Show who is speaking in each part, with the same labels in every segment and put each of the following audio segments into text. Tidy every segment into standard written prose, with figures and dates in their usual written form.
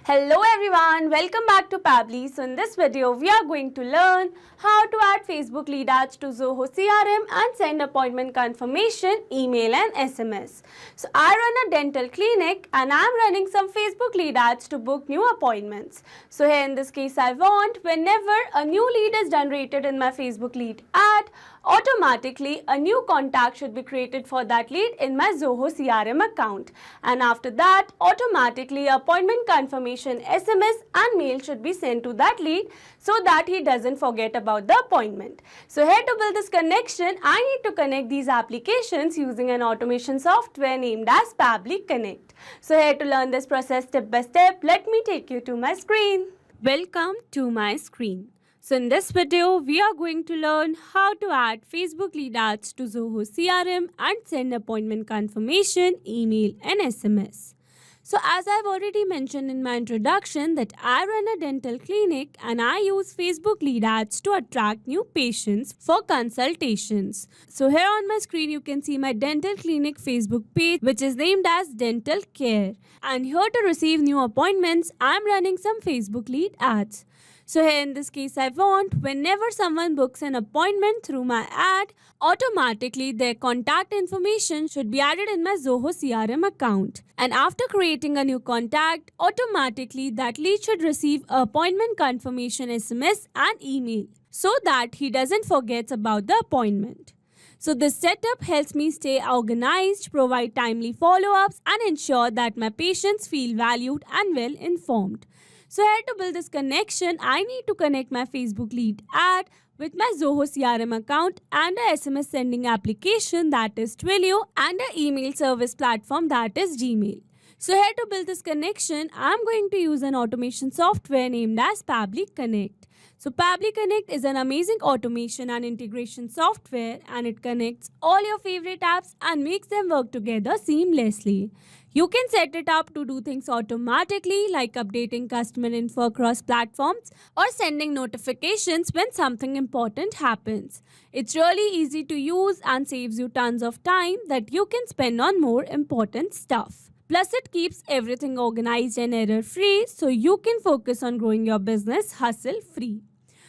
Speaker 1: Hello everyone, welcome back to Pabbly. So in this video, we are going to learn how to add Facebook lead ads to Zoho CRM and send appointment confirmation, email and SMS. So I run a dental clinic and I'm running some Facebook lead ads to book new appointments. So here in this case, I want whenever a new lead is generated in my Facebook lead ad, automatically a new contact should be created for that lead in my Zoho CRM account. And after that, automatically appointment confirmation SMS and mail should be sent to that lead so that he doesn't forget about the appointment. So here to build this connection, I need to connect these applications using an automation software named as Pabbly Connect. So here to learn this process step by step, let me take you to my screen. Welcome to my screen. So in this video, we are going to learn how to add Facebook lead ads to Zoho CRM and send appointment confirmation, email and SMS. So as I've already mentioned in my introduction that I run a dental clinic and I use Facebook lead ads to attract new patients for consultations. So here on my screen you can see my dental clinic Facebook page which is named as Dental Care. And here to receive new appointments, I'm running some Facebook lead ads. So here in this case, I want whenever someone books an appointment through my ad, automatically their contact information should be added in my Zoho CRM account. And after creating a new contact, automatically that lead should receive an appointment confirmation SMS and email so that he doesn't forget about the appointment. So this setup helps me stay organized, provide timely follow-ups and ensure that my patients feel valued and well informed. So here to build this connection, I need to connect my Facebook lead ad with my Zoho CRM account and a SMS sending application that is Twilio and an email service platform that is Gmail. So here to build this connection, I'm going to use an automation software named as Pabbly Connect. So Pabbly Connect is an amazing automation and integration software and it connects all your favorite apps and makes them work together seamlessly. You can set it up to do things automatically like updating customer info across platforms or sending notifications when something important happens. It's really easy to use and saves you tons of time that you can spend on more important stuff. Plus, it keeps everything organized and error-free so you can focus on growing your business hassle-free.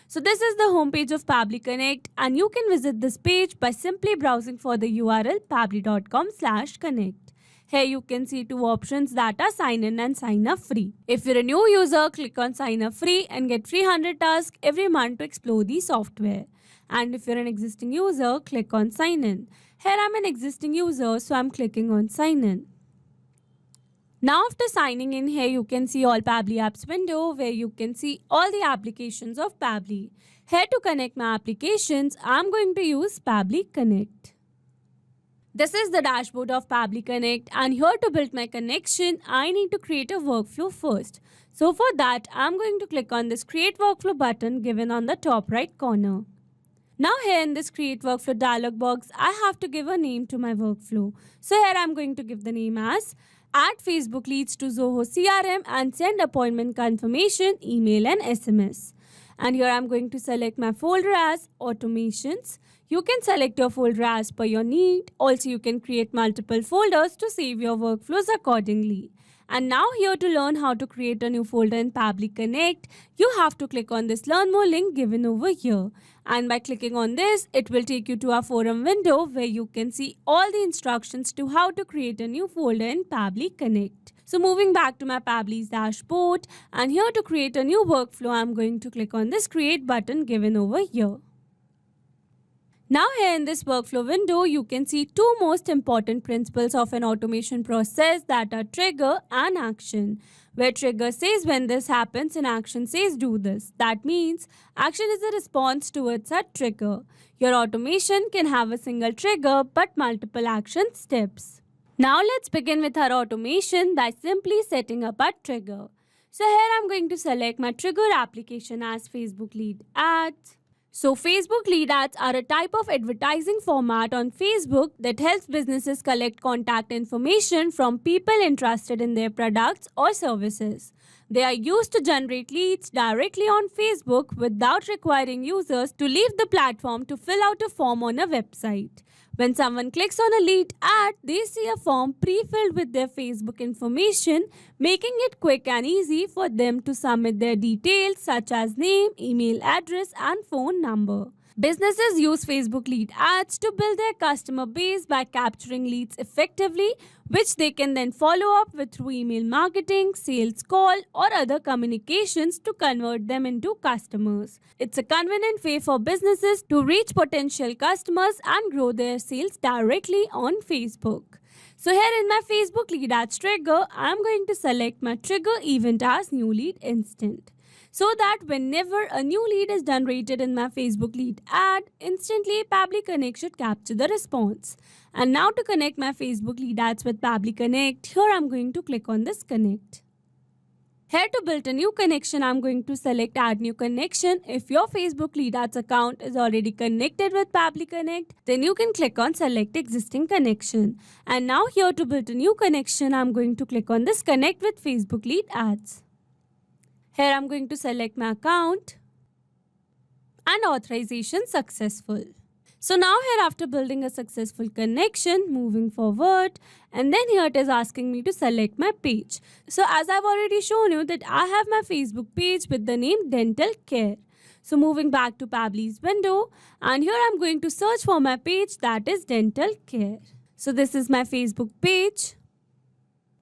Speaker 1: So this is the homepage of Pabbly Connect and you can visit this page by simply browsing for the URL pabbly.com/connect. Here you can see two options that are sign in and sign up free. If you're a new user, click on sign up free and get free 100 tasks every month to explore the software. And if you're an existing user, click on sign in. Here I'm an existing user, so I'm clicking on sign in. Now after signing in, here you can see all Pabbly apps window where you can see all the applications of Pabbly. Here to connect my applications, I'm going to use Pabbly Connect. This is the dashboard of Pabbly Connect and here to build my connection, I need to create a workflow first. So for that, I'm going to click on this Create Workflow button given on the top right corner. Now here in this Create Workflow dialog box, I have to give a name to my workflow. So here I'm going to give the name as Add Facebook Leads to Zoho CRM and Send Appointment Confirmation, Email and SMS. And here I'm going to select my folder as Automations. You can select your folder as per your need. Also, you can create multiple folders to save your workflows accordingly. And now here to learn how to create a new folder in Pabbly Connect, you have to click on this Learn More link given over here. And by clicking on this, it will take you to our forum window where you can see all the instructions to how to create a new folder in Pabbly Connect. So moving back to my Pabbly's dashboard, and here to create a new workflow, I'm going to click on this Create button given over here. Now here in this workflow window, you can see two most important principles of an automation process that are trigger and action. Where trigger says when this happens and action says do this. That means action is a response towards a trigger. Your automation can have a single trigger but multiple action steps. Now let's begin with our automation by simply setting up a trigger. So here I'm going to select my trigger application as Facebook lead ads. So Facebook lead ads are a type of advertising format on Facebook that helps businesses collect contact information from people interested in their products or services. They are used to generate leads directly on Facebook without requiring users to leave the platform to fill out a form on a website. When someone clicks on a lead ad, they see a form pre-filled with their Facebook information, making it quick and easy for them to submit their details such as name, email address, and phone number. Businesses use Facebook lead ads to build their customer base by capturing leads effectively, which they can then follow up with through email marketing, sales call, or other communications to convert them into customers. It's a convenient way for businesses to reach potential customers and grow their sales directly on Facebook. So here in my Facebook lead ads trigger, I'm going to select my trigger event as new lead instant, so that whenever a new lead is generated in my Facebook lead ad, instantly Pabbly Connect should capture the response. And now to connect my Facebook lead ads with Pabbly Connect, here I'm going to click on this connect. Here to build a new connection, I'm going to select add new connection. If your Facebook lead ads account is already connected with Pabbly Connect, then you can click on select existing connection. And now here to build a new connection, I'm going to click on this connect with Facebook lead ads. Here I'm going to select my account and authorization successful. So now here after building a successful connection, moving forward, and then here it is asking me to select my page. So as I've already shown you that I have my Facebook page with the name Dental Care. So moving back to Pabbly's window, and here I'm going to search for my page, that is Dental Care. So this is my Facebook page.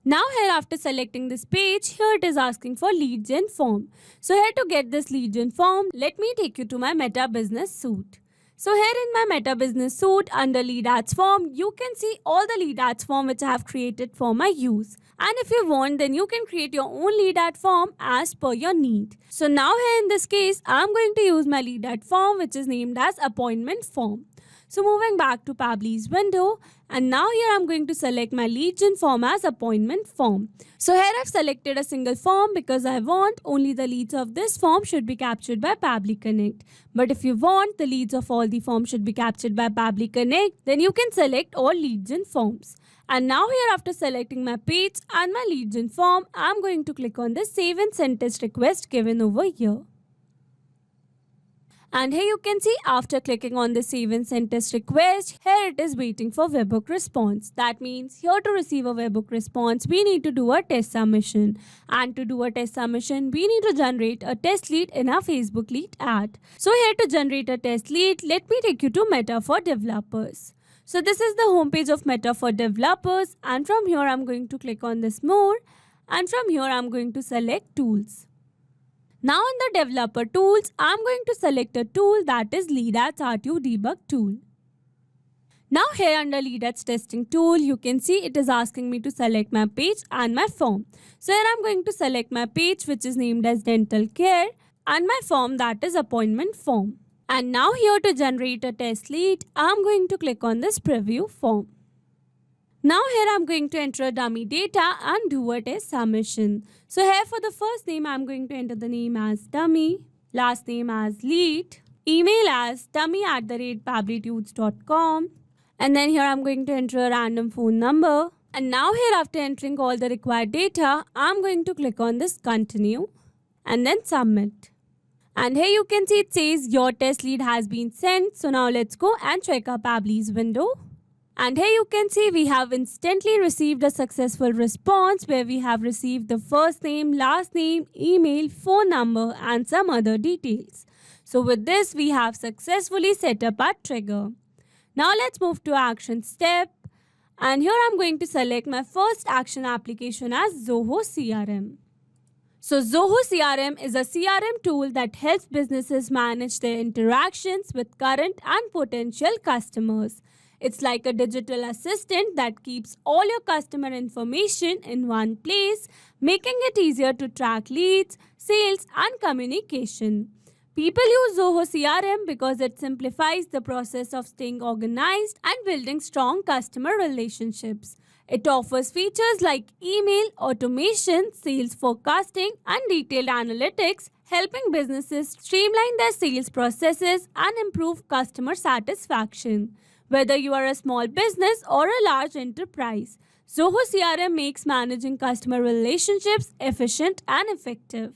Speaker 1: Now here after selecting this page, here it is asking for lead gen form. So here to get this lead gen form, let me take you to my Meta Business Suite. So here in my Meta Business Suite under lead ads form, you can see all the lead ads form which I have created for my use. And if you want, then you can create your own lead ad form as per your need. So now here in this case, I'm going to use my lead ad form which is named as appointment form. So moving back to Pabbly's window, and now here I'm going to select my lead gen form as appointment form. So here I've selected a single form because I want only the leads of this form should be captured by Pabbly Connect. But if you want the leads of all the forms should be captured by Pabbly Connect, then you can select all lead gen forms. And now here after selecting my page and my lead gen form, I'm going to click on the save and send test request given over here. And here you can see after clicking on the save and send test request, here it is waiting for webhook response. That means here to receive a webhook response, we need to do a test submission. And to do a test submission, we need to generate a test lead in our Facebook lead ad. So here to generate a test lead, let me take you to Meta for Developers. So this is the homepage of Meta for Developers, and from here I'm going to click on this more, and from here I'm going to select tools. Now in the developer tools, I'm going to select a tool that is Lead Ads RTU Debug tool. Now here under Lead Ads testing tool, you can see it is asking me to select my page and my form. So here I'm going to select my page which is named as Dental Care and my form that is appointment form. And now here to generate a test lead, I'm going to click on this preview form. Now here I'm going to enter dummy data and do a test submission. So here for the first name, I'm going to enter the name as dummy, last name as lead, email as dummy@pabblytudes.com, and then here I'm going to enter a random phone number. And now here after entering all the required data, I'm going to click on this continue and then submit. And here you can see it says your test lead has been sent. So now let's go and check our Pabbly's window. And here you can see we have instantly received a successful response where we have received the first name, last name, email, phone number and some other details. So with this we have successfully set up our trigger. Now let's move to action step. And here I'm going to select my first action application as Zoho CRM. So Zoho CRM is a CRM tool that helps businesses manage their interactions with current and potential customers. It's like a digital assistant that keeps all your customer information in one place, making it easier to track leads, sales, and communication. People use Zoho CRM because it simplifies the process of staying organized and building strong customer relationships. It offers features like email, automation, sales forecasting, and detailed analytics, helping businesses streamline their sales processes and improve customer satisfaction. Whether you are a small business or a large enterprise, Zoho CRM makes managing customer relationships efficient and effective.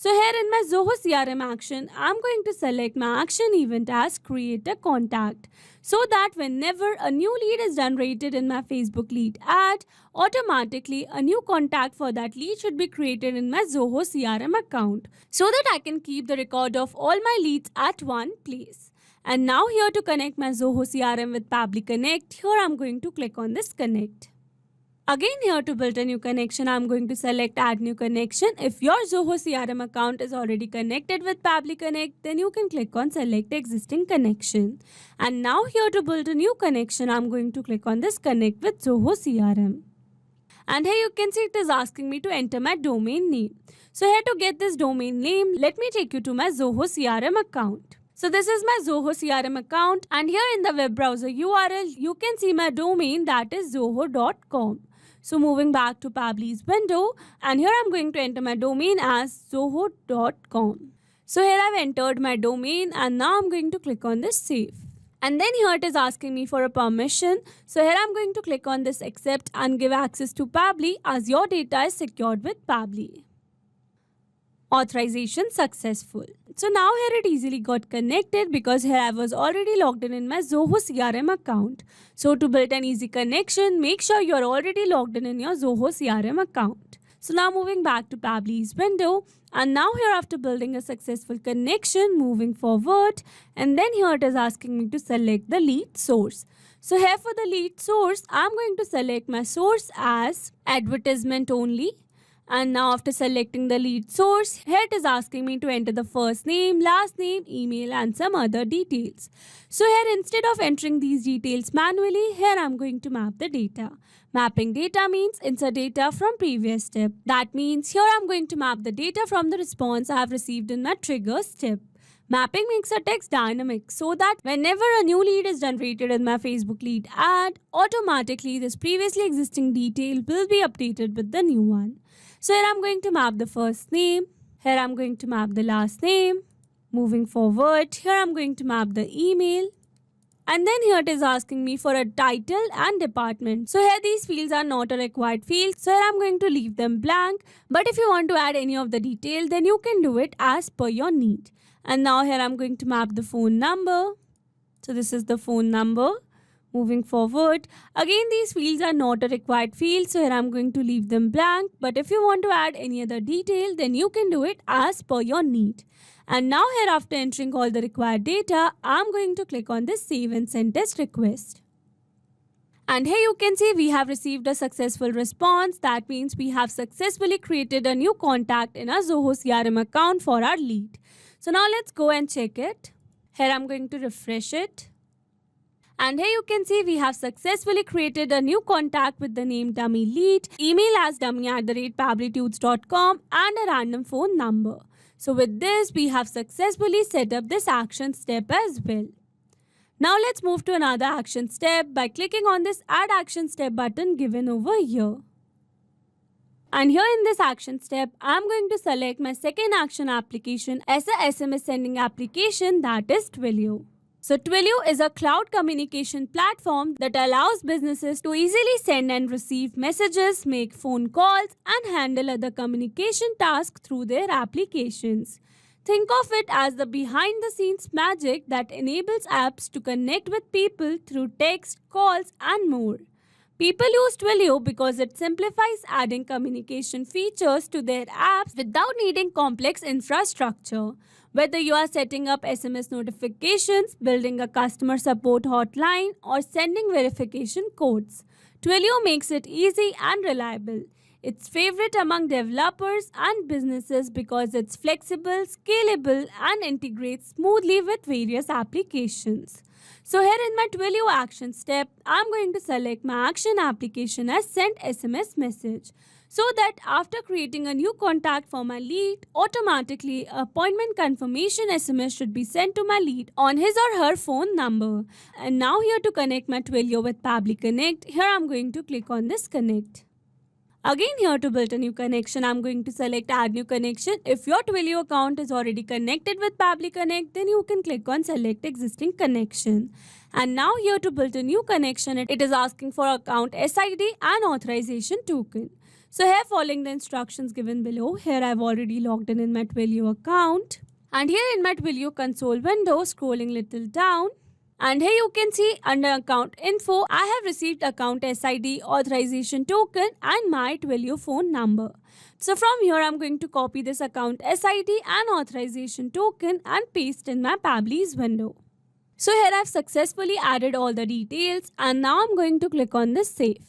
Speaker 1: So here in my Zoho CRM action, I'm going to select my action event as create a contact, so that whenever a new lead is generated in my Facebook lead ad, automatically a new contact for that lead should be created in my Zoho CRM account, so that I can keep the record of all my leads at one place. And now here to connect my Zoho CRM with Pabbly Connect, here I'm going to click on this connect. Again, here to build a new connection, I'm going to select add new connection. If your Zoho CRM account is already connected with Pabbly Connect, then you can click on select existing connection. And now here to build a new connection, I'm going to click on this connect with Zoho CRM. And here you can see it is asking me to enter my domain name. So here to get this domain name, let me take you to my Zoho CRM account. So this is my Zoho CRM account, and here in the web browser URL, you can see my domain, that is zoho.com. So moving back to Pabbly's window, and here I'm going to enter my domain as zoho.com. So here I've entered my domain, and now I'm going to click on this save. And then here it is asking me for a permission. So here I'm going to click on this accept and give access to Pabbly as your data is secured with Pabbly. Authorization successful. So now here it easily got connected because here I was already logged in my Zoho CRM account. So to build an easy connection, make sure you are already logged in your Zoho CRM account. So now moving back to Pabbly's window, and now here after building a successful connection, moving forward, and then here it is asking me to select the lead source. So here for the lead source, I'm going to select my source as advertisement only. And now after selecting the lead source, here it is asking me to enter the first name, last name, email and some other details. So here instead of entering these details manually, here I'm going to map the data. Mapping data means insert data from previous step. That means here I'm going to map the data from the response I have received in my trigger step. Mapping makes a text dynamic so that whenever a new lead is generated in my Facebook lead ad, automatically this previously existing detail will be updated with the new one. So here I'm going to map the first name, here I'm going to map the last name. Moving forward, here I'm going to map the email. And then here it is asking me for a title and department. So here these fields are not a required field. So here I'm going to leave them blank. But if you want to add any of the detail, then you can do it as per your need. And now here I'm going to map the phone number. So this is the phone number. Moving forward, again these fields are not a required field, so here I'm going to leave them blank. But if you want to add any other detail, then you can do it as per your need. And now here after entering all the required data, I'm going to click on this save and send test request. And here you can see we have received a successful response. That means we have successfully created a new contact in our Zoho CRM account for our lead. So now let's go and check it. Here I'm going to refresh it. And here you can see we have successfully created a new contact with the name dummy lead, email as dummy@pabblytudes.com and a random phone number. So with this, we have successfully set up this action step as well. Now let's move to another action step by clicking on this add action step button given over here. And here in this action step, I'm going to select my second action application as a SMS sending application, that is Twilio. So Twilio is a cloud communication platform that allows businesses to easily send and receive messages, make phone calls, and handle other communication tasks through their applications. Think of it as the behind-the-scenes magic that enables apps to connect with people through text, calls, and more. People use Twilio because it simplifies adding communication features to their apps without needing complex infrastructure. Whether you are setting up SMS notifications, building a customer support hotline, or sending verification codes, Twilio makes it easy and reliable. It's favorite among developers and businesses because it's flexible, scalable, and integrates smoothly with various applications. So here in my Twilio action step, I'm going to select my action application as send SMS message, so that after creating a new contact for my lead, automatically appointment confirmation SMS should be sent to my lead on his or her phone number. And now here to connect my Twilio with Pabbly Connect, here I'm going to click on this connect. Again here to build a new connection, I'm going to select add new connection. If your Twilio account is already connected with Pabbly Connect, then you can click on select existing connection. And now here to build a new connection, it is asking for account SID and authorization token. So here, following the instructions given below, here I've already logged in my Twilio account. And here in my Twilio console window, scrolling little down, and here you can see under account info, I have received account SID, authorization token and my Twilio phone number. So from here, I'm going to copy this account SID and authorization token and paste in my Pabbly's window. So here I've successfully added all the details and now I'm going to click on this save.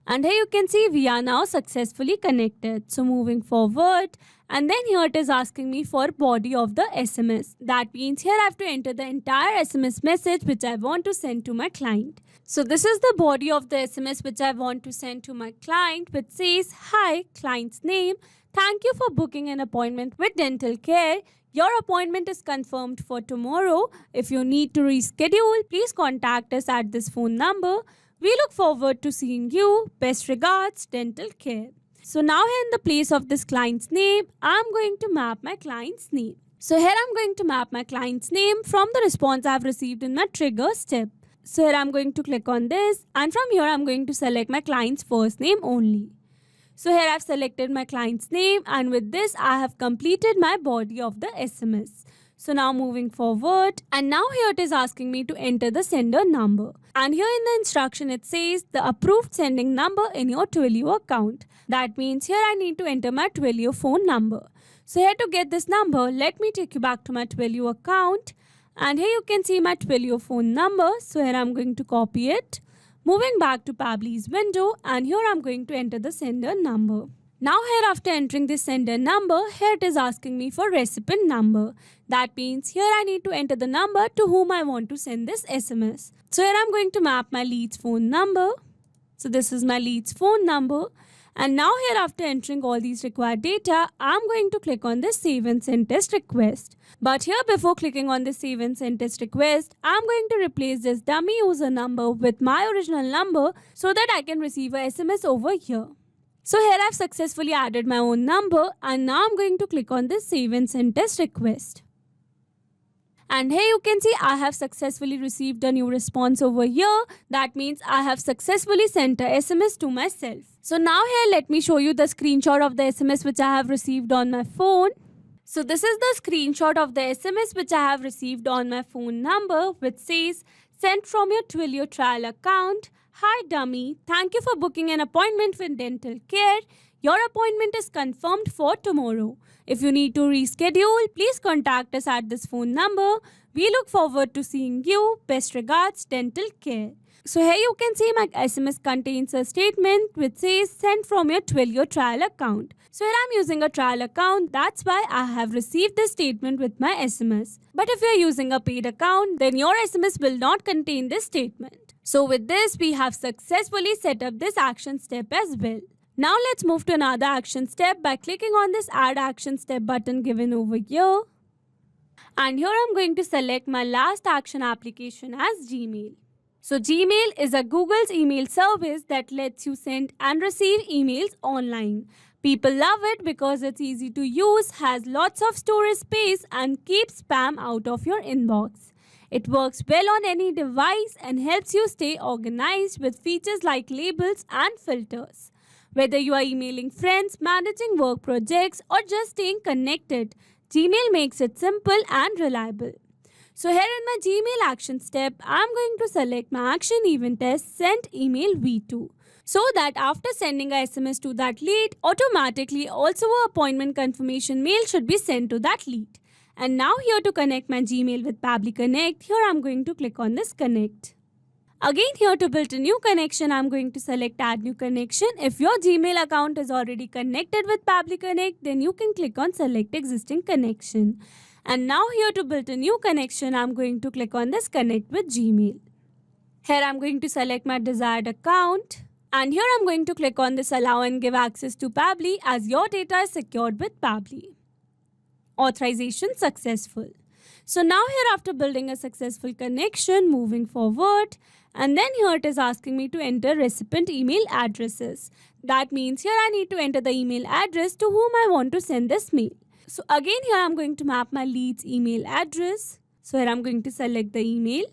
Speaker 1: And here you can see we are now successfully connected. So moving forward, and then here it is asking me for body of the SMS. That means here I have to enter the entire SMS message which I want to send to my client. So this is the body of the SMS which I want to send to my client, which says, "Hi, client's name. Thank you for booking an appointment with Dental Care. Your appointment is confirmed for tomorrow. If you need to reschedule, please contact us at this phone number. We look forward to seeing you. Best regards, Dental Care." So now here in the place of this client's name, I'm going to map my client's name. So here I'm going to map my client's name from the response I've received in my trigger step. So here I'm going to click on this and from here I'm going to select my client's first name only. So here I've selected my client's name and with this I have completed my body of the SMS. So now moving forward, and now here it is asking me to enter the sender number. And here in the instruction it says the approved sending number in your Twilio account. That means here I need to enter my Twilio phone number. So here to get this number, let me take you back to my Twilio account. And here you can see my Twilio phone number. So here I'm going to copy it. Moving back to Pabbly's window, and here I'm going to enter the sender number. Now here after entering this sender number, here it is asking me for recipient number. That means here I need to enter the number to whom I want to send this SMS. So here I'm going to map my lead's phone number. So this is my lead's phone number. And now here after entering all these required data, I'm going to click on this save and send test request. But here before clicking on this save and send test request, I'm going to replace this dummy user number with my original number so that I can receive a SMS over here. So here I've successfully added my own number and now I'm going to click on this save and send test request. And here you can see I have successfully received a new response over here. That means I have successfully sent a SMS to myself. So now here let me show you the screenshot of the SMS which I have received on my phone. So this is the screenshot of the SMS which I have received on my phone number which says, "Sent from your Twilio trial account. Hi dummy, thank you for booking an appointment with Dental Care. Your appointment is confirmed for tomorrow. If you need to reschedule, please contact us at this phone number. We look forward to seeing you. Best regards, Dental Care." So here you can see my SMS contains a statement which says sent from your Twilio trial account. So here I'm using a trial account, that's why I have received this statement with my SMS. But if you're using a paid account, then your SMS will not contain this statement. So with this, we have successfully set up this action step as well. Now let's move to another action step by clicking on this add action step button given over here. And here I'm going to select my last action application as Gmail. So Gmail is a Google's email service that lets you send and receive emails online. People love it because it's easy to use, has lots of storage space and keeps spam out of your inbox. It works well on any device and helps you stay organized with features like labels and filters. Whether you are emailing friends, managing work projects, or just staying connected, Gmail makes it simple and reliable. So here in my Gmail action step, I'm going to select my action event as send email V2. So that after sending a SMS to that lead, automatically also an appointment confirmation mail should be sent to that lead. And now here to connect my Gmail with Pabbly Connect, here I'm going to click on this connect. Again here to build a new connection, I'm going to select add new connection. If your Gmail account is already connected with Pabbly Connect, then you can click on select existing connection. And now here to build a new connection, I'm going to click on this connect with Gmail. Here I'm going to select my desired account. And here I'm going to click on this allow and give access to Pabbly as your data is secured with Pabbly. Authorization successful. So now here after building a successful connection, moving forward, and then here it is asking me to enter recipient email addresses. That means here I need to enter the email address to whom I want to send this mail. So again here I'm going to map my lead's email address. So here I'm going to select the email.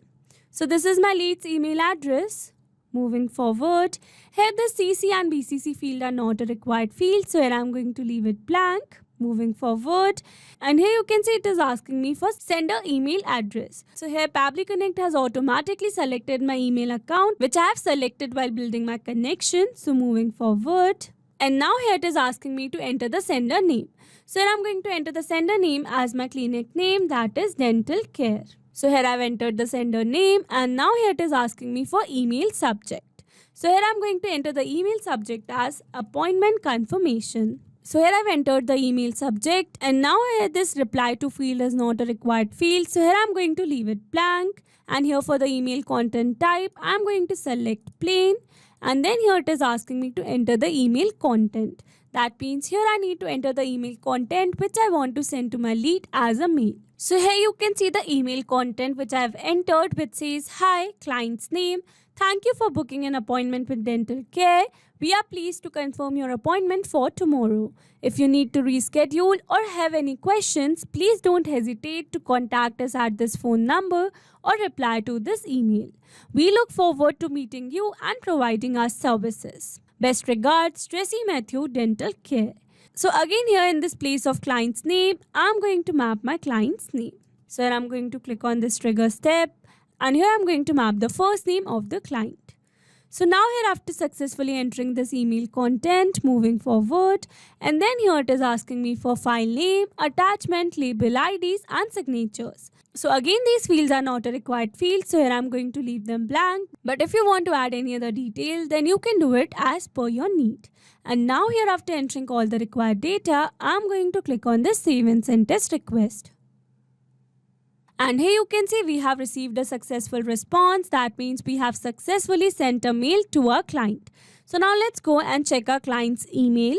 Speaker 1: So this is my lead's email address. Moving forward, here the CC and BCC field are not a required field, so here I'm going to leave it blank. Moving forward, and here you can see it is asking me for sender email address. So here Pabbly Connect has automatically selected my email account, which I have selected while building my connection. So moving forward, and now here it is asking me to enter the sender name. So here I'm going to enter the sender name as my clinic name, that is Dental Care. So here I've entered the sender name, and now here it is asking me for email subject. So here I'm going to enter the email subject as appointment confirmation. So here I've entered the email subject, and now here this reply to field is not a required field. So here I'm going to leave it blank, and here for the email content type I'm going to select plain, and then here it is asking me to enter the email content. That means here I need to enter the email content which I want to send to my lead as a mail. So here you can see the email content which I have entered, which says, "Hi, client's name. Thank you for booking an appointment with Dental Care. We are pleased to confirm your appointment for tomorrow. If you need to reschedule or have any questions, please don't hesitate to contact us at this phone number or reply to this email. We look forward to meeting you and providing our services. Best regards, Tracy Matthew, Dental Care." So again here in this place of client's name, I'm going to map my client's name. So here I'm going to click on this trigger step, and here I'm going to map the first name of the client. So now here after successfully entering this email content, moving forward, and then here it is asking me for file name, attachment, label IDs and signatures. So again these fields are not a required field, so here I'm going to leave them blank. But if you want to add any other detail, then you can do it as per your need. And now here after entering all the required data, I'm going to click on this save and send test request. And here you can see we have received a successful response. That means we have successfully sent a mail to our client. So now let's go and check our client's email.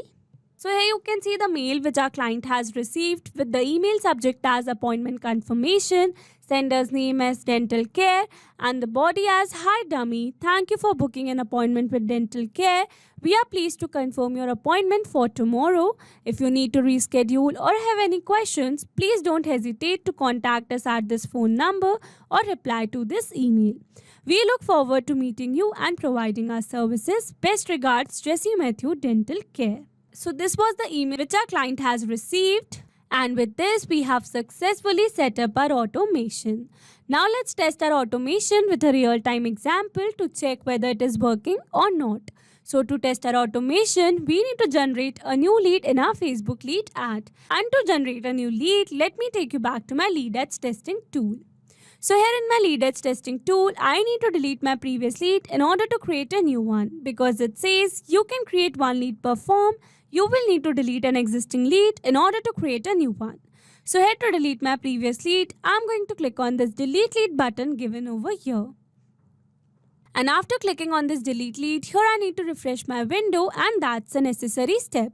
Speaker 1: So here you can see the mail which our client has received with the email subject as appointment confirmation, sender's name as Dental Care, and the body as "Hi dummy, thank you for booking an appointment with Dental Care. We are pleased to confirm your appointment for tomorrow. If you need to reschedule or have any questions, please don't hesitate to contact us at this phone number or reply to this email. We look forward to meeting you and providing our services. Best regards, Tracy Matthew, Dental Care." So this was the email which our client has received, and with this we have successfully set up our automation. Now let's test our automation with a real-time example to check whether it is working or not. So to test our automation, we need to generate a new lead in our Facebook lead ad. And to generate a new lead, let me take you back to my lead ads testing tool. So here in my lead ads testing tool, I need to delete my previous lead in order to create a new one, because it says you can create one lead per form. You will need to delete an existing lead in order to create a new one. So here to delete my previous lead, I'm going to click on this delete lead button given over here. And after clicking on this delete lead, here I need to refresh my window, and that's a necessary step.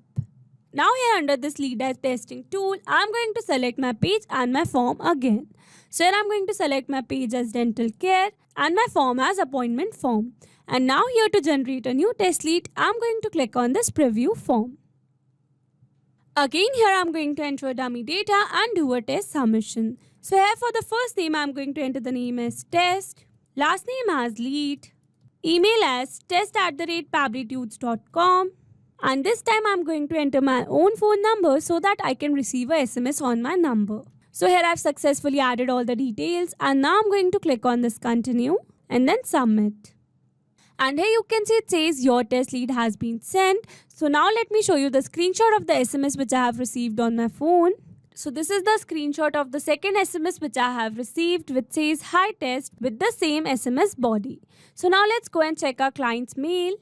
Speaker 1: Now here under this lead ads testing tool, I'm going to select my page and my form again. So here I'm going to select my page as Dental Care and my form as appointment form. And now here to generate a new test lead, I'm going to click on this preview form. Again here I'm going to enter dummy data and do a test submission. So here for the first name, I'm going to enter the name as test, last name as lead, email as test@pabblytudes.com, and this time I'm going to enter my own phone number so that I can receive a SMS on my number. So here I've successfully added all the details, and now I'm going to click on this continue and then submit. And here you can see it says your test lead has been sent. So now let me show you the screenshot of the SMS which I have received on my phone. So this is the screenshot of the second SMS which I have received, which says "Hi test" with the same SMS body. So now let's go and check our client's mail.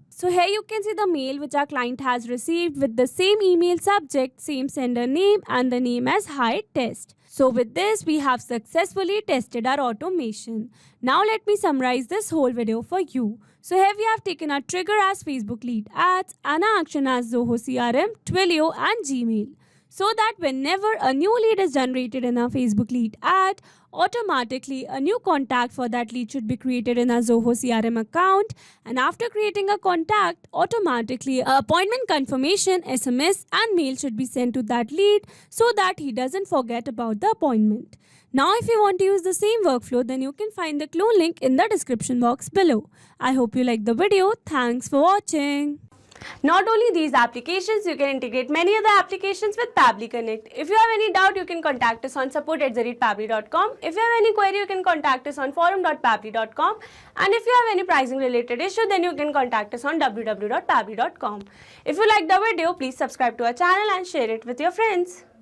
Speaker 1: So here you can see the mail which our client has received with the same email subject, same sender name, and the name as "Hi test." So with this, we have successfully tested our automation. Now let me summarize this whole video for you. So here we have taken our trigger as Facebook lead ads and our action as Zoho CRM, Twilio and Gmail. so that whenever a new lead is generated in our Facebook lead ad, automatically a new contact for that lead should be created in our Zoho CRM account. And after creating a contact, automatically a appointment confirmation SMS and mail should be sent to that lead so that he doesn't forget about the appointment. Now if you want to use the same workflow, then you can find the clue link in the description box below. I hope you liked the video. Thanks for watching. Not only these applications, you can integrate many other applications with Pabbly Connect. If you have any doubt, you can contact us on support@pabbly.com. If you have any query, you can contact us on forum.pabbly.com. And if you have any pricing related issue, then you can contact us on www.pabbly.com. If you like the video, please subscribe to our channel and share it with your friends.